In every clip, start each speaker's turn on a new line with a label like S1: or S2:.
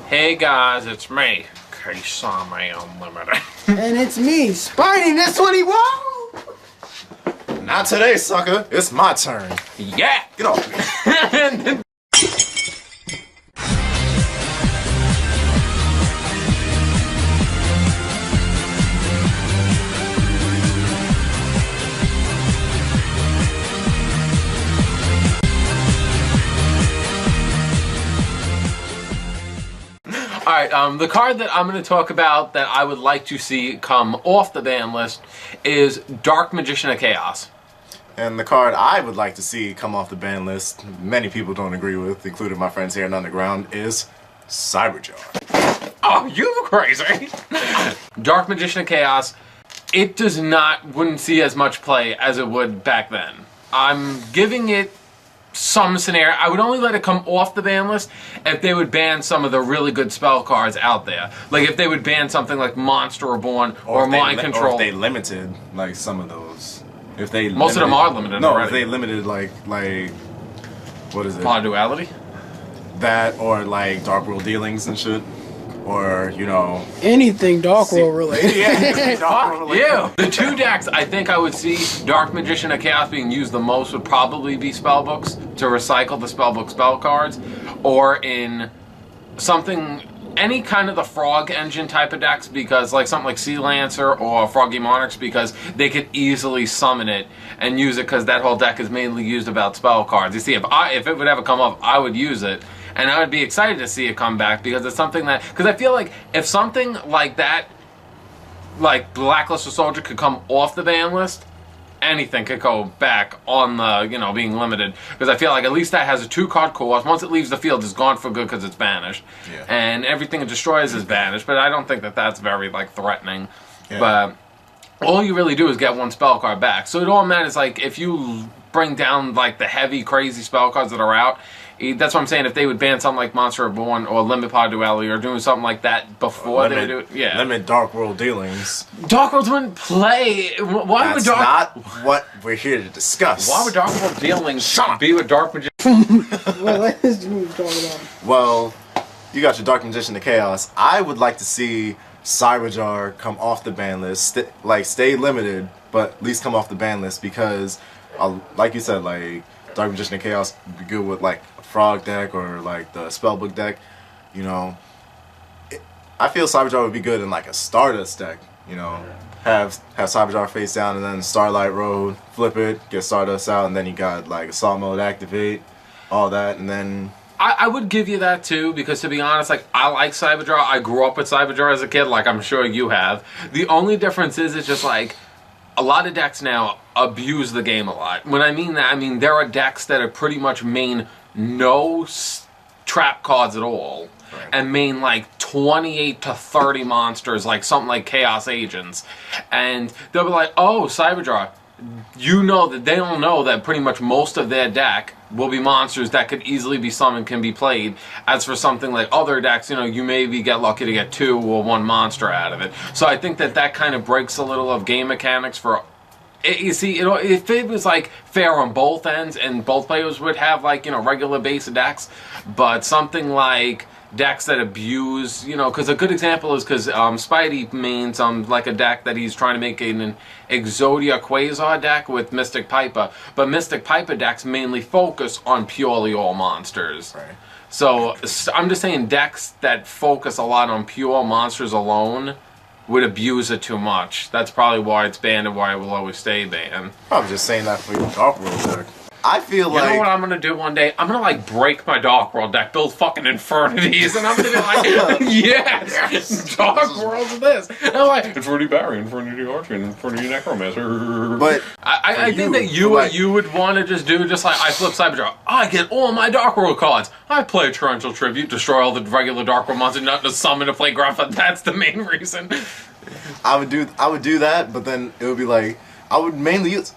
S1: Hey guys, it's me, Kisame Unlimited.
S2: And it's me, Spidey, that's what he wants!
S3: Not today, sucker. It's my turn.
S1: Yeah!
S3: Get off me.
S1: Alright, the card that I'm going to talk about that I would like to see come off the ban list is Dark Magician of Chaos.
S3: And the card I would like to see come off the ban list, many people don't agree with, including my friends here in Underground, is Cyberjar.
S1: Oh, you crazy! Dark Magician of Chaos, it wouldn't see as much play as it would back then. I'm giving it some scenario. I would only let it come off the ban list if they would ban some of the really good spell cards out there. Like if they would ban something like Monster Reborn or Mind Control.
S3: Or if they limited like some of those. If they
S1: most of them are limited.
S3: No,
S1: already.
S3: if they limited like what is it?
S1: Pod Duality?
S3: That or like Dark World Dealings and shit. Or, you know,
S2: anything Dark World related.
S3: Yeah, Dark World related.
S1: Yeah. The two decks I think I would see Dark Magician of Chaos being used the most would probably be spellbooks to recycle the spellbook spell cards, or in something, any kind of the Frog Engine type of decks, because like something like Sea Lancer or Froggy Monarchs, because they could easily summon it and use it, because that whole deck is mainly used about spell cards. You see, if it would ever come up, I would use it. And I would be excited to see it come back, because it's something that, because I feel like if something like that, like Blacklisted Soldier, could come off the ban list, anything could go back on the, you know, being limited. Because I feel like at least that has a 2-card cost. Once it leaves the field, it's gone for good because it's banished.
S3: Yeah.
S1: And everything it destroys is banished, but I don't think that that's very, like, threatening.
S3: Yeah.
S1: But all you really do is get one spell card back. So it all matters, like, if you bring down, like, the heavy, crazy spell cards that are out, that's what I'm saying. If they would ban something like Monster Reborn or Limit Pod Duality or doing something like that before they would do it, yeah.
S3: Limit Dark World Dealings.
S1: Dark Worlds wouldn't play. Why
S3: That's
S1: would Dark?
S3: not what we're here to discuss.
S1: Why would Dark World Dealings be with Dark Magician?
S2: Well, let's talk about.
S3: Well, you got your Dark Magician of Chaos. I would like to see Cyberjar come off the ban list, stay limited, but at least come off the ban list, because, like you said, like Dark Magician of Chaos would be good with like a Frog deck or like the Spellbook deck. You know, I feel Cyberjar would be good in like a Stardust deck. You know, have Cyberjar face down and then Starlight Road, flip it, get Stardust out, and then you got like Assault Mode activate, all that, and then.
S1: I would give you that too, because to be honest, like, I like Cyberjar. I grew up with Cyberjar as a kid, like I'm sure you have. The only difference is it's just like a lot of decks now abuse the game a lot. When I mean that, I mean there are decks that are pretty much main no trap cards at all, right, and main like 28 to 30 monsters, like something like Chaos Agents, and they'll be like, oh, Cyberjar. You know that they don't know that pretty much most of their deck will be monsters that could easily be summoned, can be played. As for something like other decks, you know, you maybe get lucky to get 2 or 1 monster out of it. So I think that that kind of breaks a little of game mechanics for. You see, if it was like fair on both ends and both players would have like, you know, regular base decks, but something like decks that abuse, you know, because a good example is because Spidey mains like a deck that he's trying to make an Exodia Quasar deck with Mystic Piper, but Mystic Piper decks mainly focus on purely all monsters.
S3: Right.
S1: So I'm just saying decks that focus a lot on pure monsters alone would abuse it too much. That's probably why it's banned and why it will always stay banned.
S3: I was just saying that for your Dark World deck. I feel like...
S1: You know what I'm gonna do one day? I'm gonna like break my Dark World deck, build fucking Infernities, and I'm gonna be like, yes, Dark World's this. And I'm like, Infernity Barry, Infernity Archer, Infernity Necromancer.
S3: But
S1: I think that you would want to just do just like I flip Cyberjar. I get all my Dark World cards. I play Torrential Tribute, destroy all the regular Dark World monsters, not to summon to play Grapha. That's the main reason.
S3: I would do that, but then it would be like I would mainly use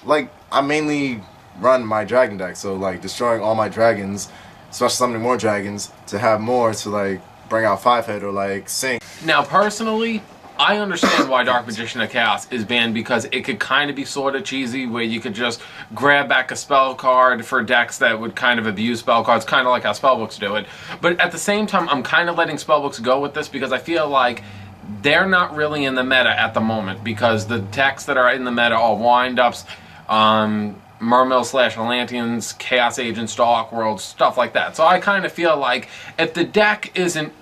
S3: I mainly run my dragon deck, so like destroying all my dragons, special summoning more dragons to have more to like bring out 5-hit or like sync.
S1: Now personally, I understand why Dark Magician of Chaos is banned because it could kind of be sort of cheesy where you could just grab back a spell card for decks that would kind of abuse spell cards, kind of like how spellbooks do it. But at the same time, I'm kind of letting spellbooks go with this because I feel like they're not really in the meta at the moment because the decks that are in the meta are Wind-Ups, Mermail/Atlanteans, Chaos Agents, Dark Worlds, stuff like that. So I kind of feel like if the deck isn't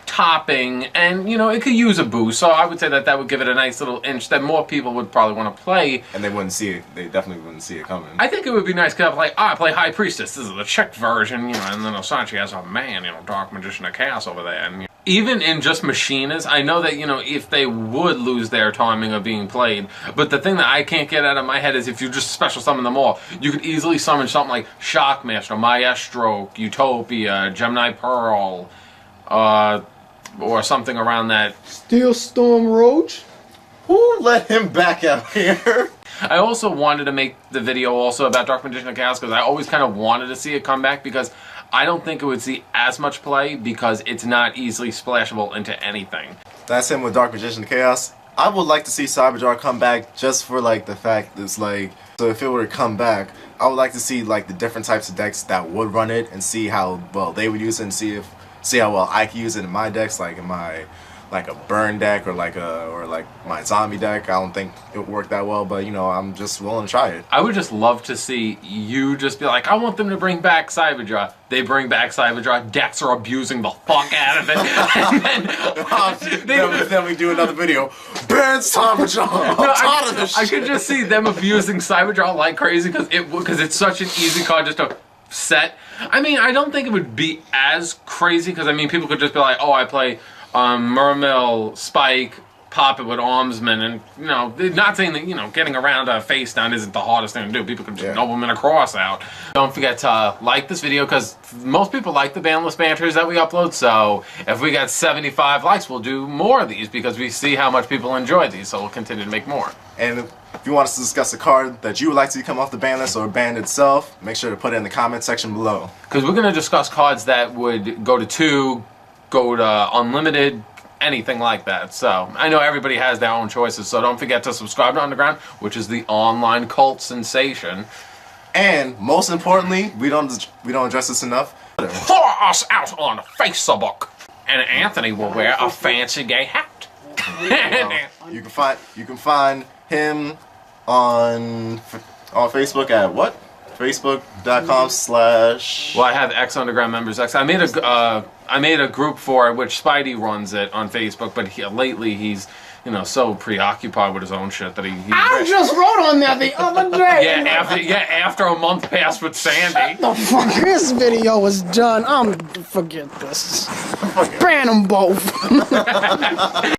S1: topping, and it could use a boost, so I would say that would give it a nice little inch that more people would probably want to play,
S3: and they wouldn't see it. They definitely wouldn't see it coming.
S1: I think it would be nice because I play High Priestess, this is the checked version, and then Osachi has a man, Dark Magician of Chaos over there, and even in just Machinists, I know that if they would lose their timing of being played, but the thing that I can't get out of my head is if you just special summon them all, you could easily summon something like Shockmaster, Maestro, Utopia, Gemini Pearl, or something around that.
S2: Steel Storm Roach?
S3: Who let him back out here?
S1: I also wanted to make the video also about Dark Magician of Chaos because I always kind of wanted to see it come back because I don't think it would see as much play because it's not easily splashable into anything.
S3: That's him with Dark Magician of Chaos. I would like to see Cyberjar come back just for the fact that it's so if it were to come back, I would like to see the different types of decks that would run it and see how well they would use it and see how well I can use it in my decks, in my a burn deck or my zombie deck. I don't think it would work that well, but I'm just willing to try it.
S1: I would just love to see you just be like, I want them to bring back Cyberjaw. They bring back Cyberjaw. Decks are abusing the fuck out of it. And
S3: then we do another video. Ban Cyberjaw. I'm tired of this shit.
S1: I could just see them abusing Cyberjaw like crazy because it's such an easy card just to set. I mean, I don't think it would be as crazy because people could just be like, oh, I play Mermail, Spike, pop it with Armsman, and not saying that getting around a face down isn't the hardest thing to do. People can just nobleman a cross out. Don't forget to like this video because most people like the Banlist banters that we upload. So if we got 75 likes, we'll do more of these because we see how much people enjoy these. So we'll continue to make more.
S3: And if you want us to discuss a card that you would like to come off the ban list or ban itself, make sure to put it in the comment section below.
S1: Because we're going to discuss cards that would go to 2, go to unlimited, anything like that. So I know everybody has their own choices, so don't forget to subscribe to Underground, which is the online cult sensation.
S3: And most importantly, we don't address this enough.
S1: Follow us out on Facebook, and Anthony will wear a fancy gay hat.
S3: You can find him on Facebook at what? Facebook.com/
S1: Well, I have X Underground Members X. I made a group for it, which Spidey runs it on Facebook, but lately he's so preoccupied with his own shit that he
S2: I just wrote on that the other day.
S1: after a month passed with Sandy.
S2: The fuck, this video was done. Forget this. Ban them both.